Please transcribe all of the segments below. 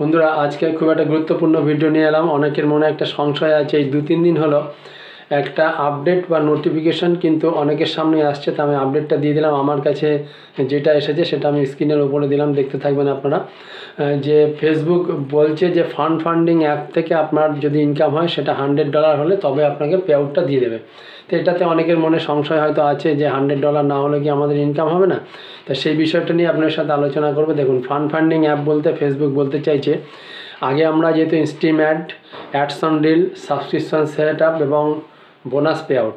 বন্ধুরা আজকে খুব একটা গুরুত্বপূর্ণ ভিডিও নিয়ে এলাম। অনেকের মনে একটা সংশয় আছে, এই 2-3 দিন হলো একটা আপডেট বা নোটিফিকেশান কিন্তু অনেকের সামনে আসছে। তা আমি আপডেটটা দিয়ে দিলাম। আমার কাছে যেটা এসেছে সেটা আমি স্ক্রিনের উপরে দিলাম, দেখতে থাকবেন আপনারা। যে ফেসবুক বলছে যে ফান্ডিং অ্যাপ থেকে আপনার যদি ইনকাম হয় সেটা $100 হলে তবে আপনাকে পে আউটটা দিয়ে দেবে। তো এটাতে অনেকের মনে সংশয় হয়তো আছে যে $100 না হলে কি আমাদের ইনকাম হবে না। তা সেই বিষয়টা নিয়ে আপনার সাথে আলোচনা করবো। দেখুন, ফান্ডিং অ্যাপ বলতে ফেসবুক বলতে চাইছে, আগে আমরা যেহেতু stream ads on reel, subscription set up এবং বোনাস পে আউট,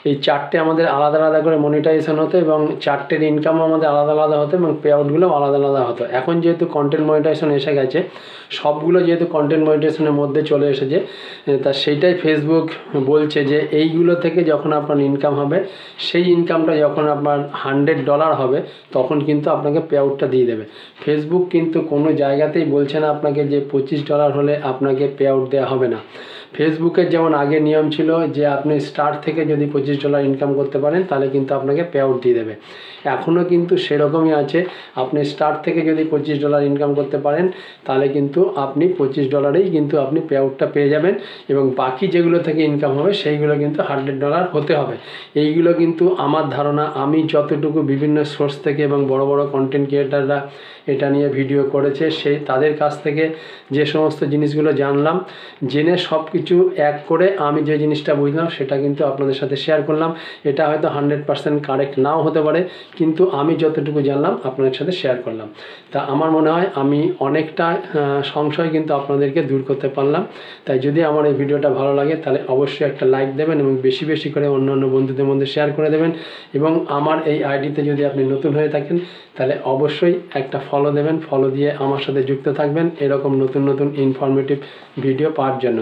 এই চারটে আমাদের আলাদা আলাদা করে মনিটাইজেশন হতো এবং চারটের ইনকামও আমাদের আলাদা আলাদা হতো এবং পে আউটগুলো আলাদা আলাদা হতো। এখন যেহেতু কন্টেন্ট মনিটাইজেশন এসে গেছে, সবগুলো যেহেতু কন্টেন্ট মনিটাইজেশনের মধ্যে চলে এসেছে, তা সেইটাই ফেসবুক বলছে যে এইগুলো থেকে যখন আপনার ইনকাম হবে, সেই ইনকামটা যখন আপনার $100 হবে তখন কিন্তু আপনাকে পে আউটটা দিয়ে দেবে। ফেসবুক কিন্তু কোনো জায়গাতেই বলছে না আপনাকে যে $25 হলে আপনাকে পে আউট দেওয়া হবে না। ফেসবুকের যেমন আগে নিয়ম ছিল যে আপনি স্টার্ট থেকে যদি $25 ইনকাম করতে পারেন তাহলে কিন্তু আপনাকে পে আউট দিয়ে দেবে। এখনও কিন্তু সেরকমই আছে, আপনি স্টার্ট থেকে যদি $25 ইনকাম করতে পারেন তাহলে কিন্তু আপনি $25ই কিন্তু আপনি পে আউটটা পেয়ে যাবেন এবং বাকি যেগুলো থেকে ইনকাম হবে সেইগুলো কিন্তু $100 হতে হবে। এইগুলো কিন্তু আমার ধারণা, আমি যতটুকু বিভিন্ন সোর্স থেকে এবং বড় বড় কন্টেন্ট ক্রিয়েটাররা এটা নিয়ে ভিডিও করেছে সেই তাদের কাছ থেকে যে সমস্ত জিনিসগুলো জানলাম, জেনে সব কিছু এক করে আমি যে জিনিসটা বুঝলাম সেটা কিন্তু আপনাদের সাথে শেয়ার করলাম। এটা হয়তো 100% কারেক্ট নাও হতে পারে, কিন্তু আমি যতটুকু জানলাম আপনাদের সাথে শেয়ার করলাম। তা আমার মনে হয় আমি অনেকটা সংশয় কিন্তু আপনাদেরকে দূর করতে পারলাম। তাই যদি আমার এই ভিডিওটা ভালো লাগে তাহলে অবশ্যই একটা লাইক দেবেন এবং বেশি বেশি করে অন্য বন্ধুদের মধ্যে শেয়ার করে দেবেন। এবং আমার এই আইডিতে যদি আপনি নতুন হয়ে থাকেন তাহলে অবশ্যই একটা ফলো দেবেন, ফলো দিয়ে আমার সাথে যুক্ত থাকবেন এরকম নতুন ইনফরমেটিভ ভিডিও পাওয়ার জন্য।